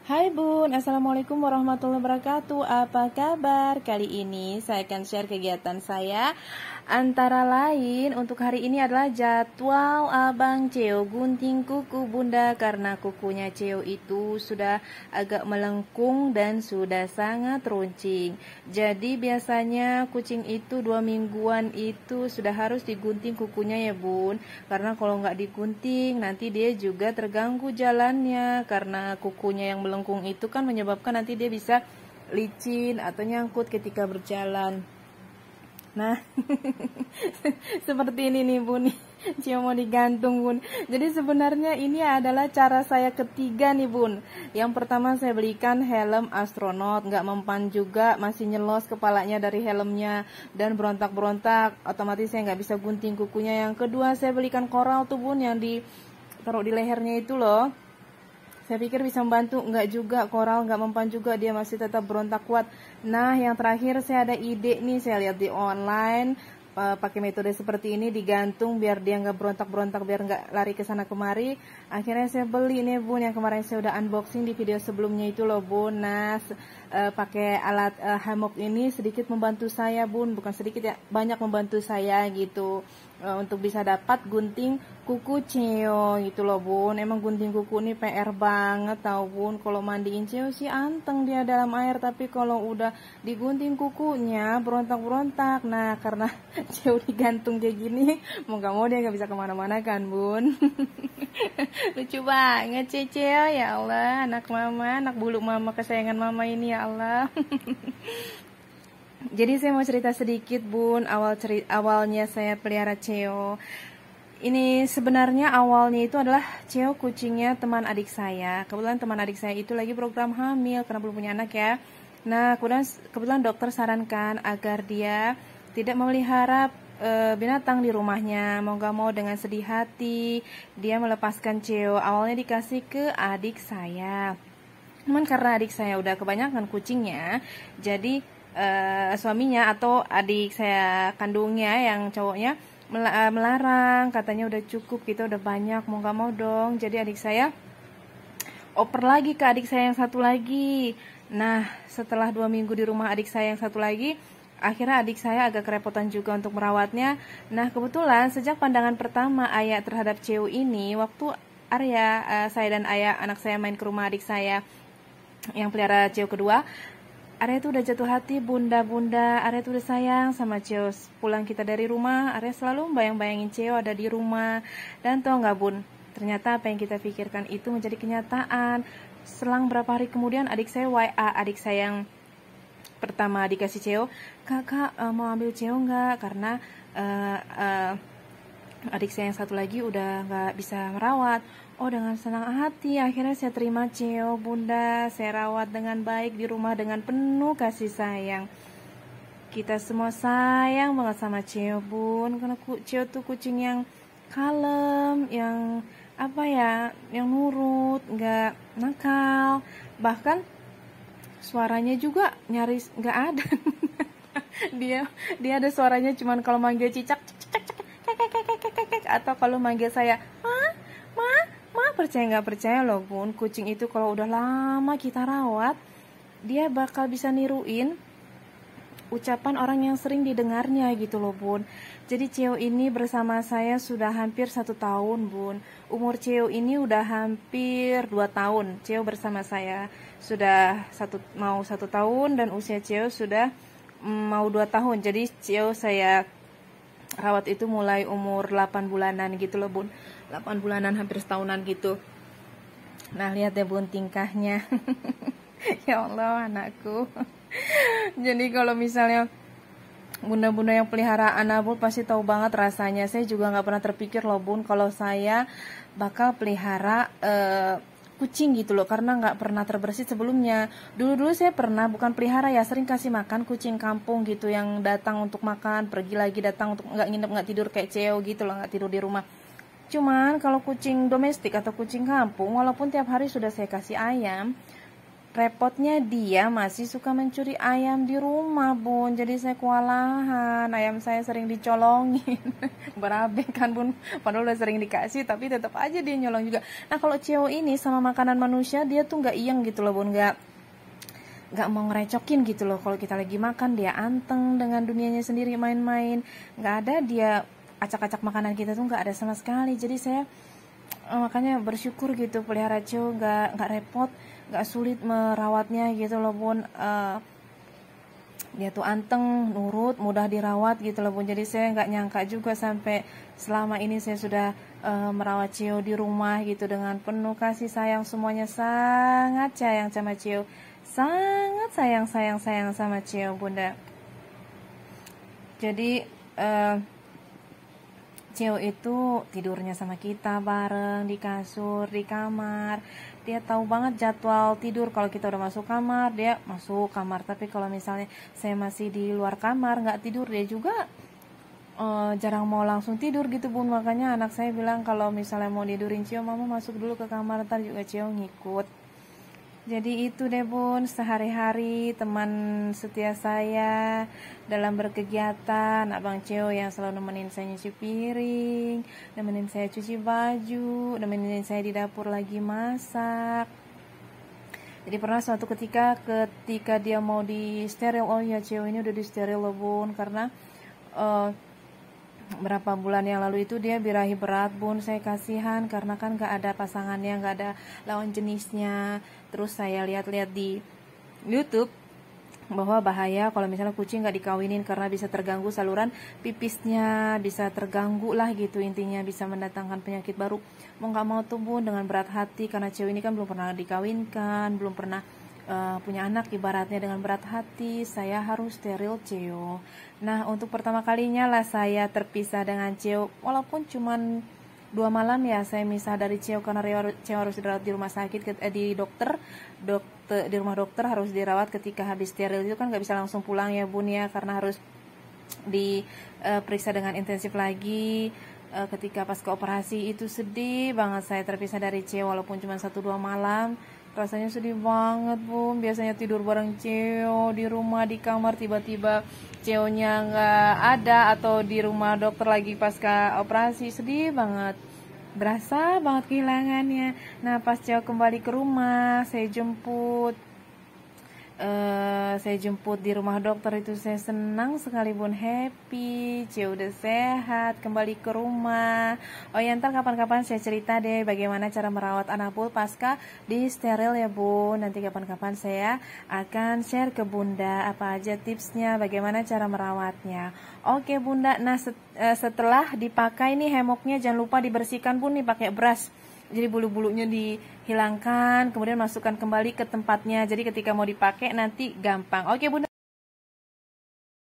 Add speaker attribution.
Speaker 1: Hai Bun, Assalamualaikum warahmatullahi wabarakatuh. Apa kabar? Kali ini saya akan share kegiatan saya. Antara lain untuk hari ini adalah jadwal Abang Ceo gunting kuku Bunda, karena kukunya Ceo itu sudah agak melengkung dan sudah sangat runcing. Jadi biasanya kucing itu 2 mingguan itu sudah harus digunting kukunya ya Bun. Karena kalau nggak digunting nanti dia juga terganggu jalannya, karena kukunya yang melengkung itu kan menyebabkan nanti dia bisa licin atau nyangkut ketika berjalan. Nah, seperti ini nih Bun, Cio mau digantung Bun. Jadi sebenarnya ini adalah cara saya ketiga nih Bun. Yang pertama saya belikan helm astronot, nggak mempan juga, masih nyelos kepalanya dari helmnya dan berontak-berontak, otomatis saya nggak bisa gunting kukunya. Yang kedua saya belikan koral tuh Bun, yang taruh di lehernya itu loh. Saya pikir bisa membantu, enggak juga, koral nggak mempan juga, dia masih tetap berontak kuat. Nah, yang terakhir saya ada ide nih, saya lihat di online, pakai metode seperti ini digantung biar dia nggak berontak-berontak, biar nggak lari ke sana kemari. Akhirnya saya beli nih Bun, yang kemarin saya udah unboxing di video sebelumnya itu loh Bun. Nah, pakai alat hammock ini sedikit membantu saya Bun, bukan sedikit ya, banyak membantu saya gitu. Untuk bisa dapat gunting kuku Ceo gitu loh Bun. Emang gunting kuku ini PR banget tau Bun. Kalau mandiin Ceo sih anteng dia dalam air, tapi kalau udah digunting kukunya berontak-berontak. Nah, karena Ceo digantung kayak gini, mau gak mau dia gak bisa kemana-mana kan Bun. Lucu banget Ceo, ya Allah, anak mama, anak bulu mama kesayangan mama ini, ya Allah. Jadi saya mau cerita sedikit Bun, awalnya saya pelihara Ceo. Ini sebenarnya awalnya itu adalah Ceo kucingnya teman adik saya. Kebetulan teman adik saya itu lagi program hamil karena belum punya anak ya. Nah, kebetulan dokter sarankan agar dia tidak memelihara binatang di rumahnya. Mau gak mau dengan sedih hati dia melepaskan Ceo. Awalnya dikasih ke adik saya. Cuman karena adik saya udah kebanyakan kucingnya, jadi suaminya atau adik saya kandungnya yang cowoknya melarang, katanya udah cukup gitu, udah banyak, mau gak mau dong. Jadi adik saya oper lagi ke adik saya yang satu lagi. Nah, setelah 2 minggu di rumah adik saya yang satu lagi, akhirnya adik saya agak kerepotan juga untuk merawatnya. Nah, kebetulan sejak pandangan pertama ayah terhadap Ceo ini, waktu Arya, saya dan ayah anak saya main ke rumah adik saya yang pelihara Ceo kedua, Arya tuh udah jatuh hati, bunda-bunda. Arya tuh udah sayang sama Ceo. Pulang kita dari rumah, Arya selalu bayang-bayangin Ceo ada di rumah. Dan tau gak Bun, ternyata apa yang kita pikirkan itu menjadi kenyataan. Selang berapa hari kemudian adik saya WA, adik saya yang pertama dikasih Ceo, kakak mau ambil Ceo nggak? Karena adik saya yang satu lagi udah nggak bisa merawat. Oh, dengan senang hati akhirnya saya terima Ceo Bunda. Saya rawat dengan baik di rumah dengan penuh kasih sayang. Kita semua sayang banget sama Ceo Bun, karena Ceo tuh kucing yang kalem, yang apa ya, yang nurut, nggak nakal. Bahkan suaranya juga nyaris nggak ada. dia ada suaranya cuman kalau manggil cicak, atau kalau manggil saya ma, percaya nggak percaya loh Bun, kucing itu kalau udah lama kita rawat, dia bakal bisa niruin ucapan orang yang sering didengarnya gitu loh Bun. Jadi Ceo ini bersama saya sudah hampir 1 tahun Bun. Umur Ceo ini udah hampir 2 tahun. Ceo bersama saya sudah mau 1 tahun, dan usia Ceo sudah mau 2 tahun. Jadi Ceo saya rawat itu mulai umur 8 bulanan gitu loh Bun. 8 bulanan hampir setahunan gitu. Nah, lihat ya Bun tingkahnya. Ya Allah anakku. Jadi kalau misalnya bunda-bunda yang pelihara anak Bun pasti tahu banget rasanya. Saya juga nggak pernah terpikir loh Bun kalau saya bakal pelihara kucing gitu loh, karena nggak pernah terbersit sebelumnya. Dulu saya pernah, bukan pelihara ya, sering kasih makan kucing kampung gitu yang datang untuk makan, pergi lagi, datang untuk nggak nginep, nggak tidur kayak Ceo gitu loh, nggak tidur di rumah. Cuman kalau kucing domestik atau kucing kampung, walaupun tiap hari sudah saya kasih ayam, repotnya dia masih suka mencuri ayam di rumah, Bun. Jadi saya kewalahan, ayam saya sering dicolongin. Berabe kan, Bun. Padahal udah sering dikasih, tapi tetap aja dia nyolong juga. Nah, kalau Cio ini sama makanan manusia, dia tuh nggak iyeng gitu loh, Bun. Nggak mau ngerecokin gitu loh. Kalau kita lagi makan, dia anteng dengan dunianya sendiri, main-main. Nggak ada dia acak-acak makanan kita tuh, nggak ada sama sekali. Jadi saya makanya bersyukur gitu pelihara Cio, nggak repot, nggak sulit merawatnya gitu loh, Bun. Dia tuh anteng, nurut, mudah dirawat gitu loh, Bun. Jadi saya nggak nyangka juga sampai selama ini saya sudah merawat Cio di rumah gitu dengan penuh kasih sayang. Semuanya sangat sayang sama Cio, sangat sayang sama Cio, Bunda. Jadi Cio itu tidurnya sama kita bareng di kasur, di kamar. Dia tahu banget jadwal tidur. Kalau kita udah masuk kamar, dia masuk kamar. Tapi kalau misalnya saya masih di luar kamar, nggak tidur, dia juga jarang mau langsung tidur gitu, Bun. Makanya anak saya bilang kalau misalnya mau tidurin Cio, mama masuk dulu ke kamar, ntar juga Cio ngikut. Jadi itu deh, Bun, sehari-hari teman setia saya dalam berkegiatan. Abang Cio yang selalu nemenin saya nyuci piring, nemenin saya cuci baju, nemenin saya di dapur lagi masak. Jadi pernah suatu ketika dia mau di steril, oh ya Cio ini udah di steril loh, Bun, karena berapa bulan yang lalu itu dia birahi berat, Bun. Saya kasihan karena kan gak ada pasangannya, gak ada lawan jenisnya. Terus saya lihat-lihat di YouTube bahwa bahaya kalau misalnya kucing gak dikawinin karena bisa terganggu saluran pipisnya, bisa terganggu lah gitu, intinya bisa mendatangkan penyakit baru. Mau gak mau tuh, Bun, dengan berat hati karena Cio ini kan belum pernah dikawinkan, belum pernah punya anak, ibaratnya dengan berat hati saya harus steril Cio. Nah, untuk pertama kalinya lah saya terpisah dengan Cio, walaupun cuman 2 malam ya saya misah dari Cio karena Cio harus dirawat di rumah sakit, di di rumah dokter harus dirawat. Ketika habis steril itu kan nggak bisa langsung pulang ya, Bun, ya, karena harus diperiksa dengan intensif lagi. Ketika pas ke operasi itu sedih banget saya terpisah dari Cio walaupun cuma 1-2 malam. Rasanya sedih banget, Bun. Biasanya tidur bareng Cio di rumah, di kamar, tiba-tiba Cio-nya nggak ada, atau di rumah dokter lagi pasca operasi. Sedih banget. Berasa banget kehilangannya. Nah, pas Cio kembali ke rumah, saya jemput di rumah dokter itu saya senang sekali, Bun, happy. Cio udah sehat, kembali ke rumah. Oh ya, ntar kapan-kapan saya cerita deh bagaimana cara merawat anak Bul pasca di steril ya, Bun. Nanti kapan-kapan saya akan share ke Bunda apa aja tipsnya, bagaimana cara merawatnya. Oke, Bunda. Nah, setelah dipakai nih hemoknya jangan lupa dibersihkan, Bun, nih pakai brush. Jadi bulu-bulunya dihilangkan, kemudian masukkan kembali ke tempatnya. Jadi ketika mau dipakai nanti gampang. Oke, Bunda.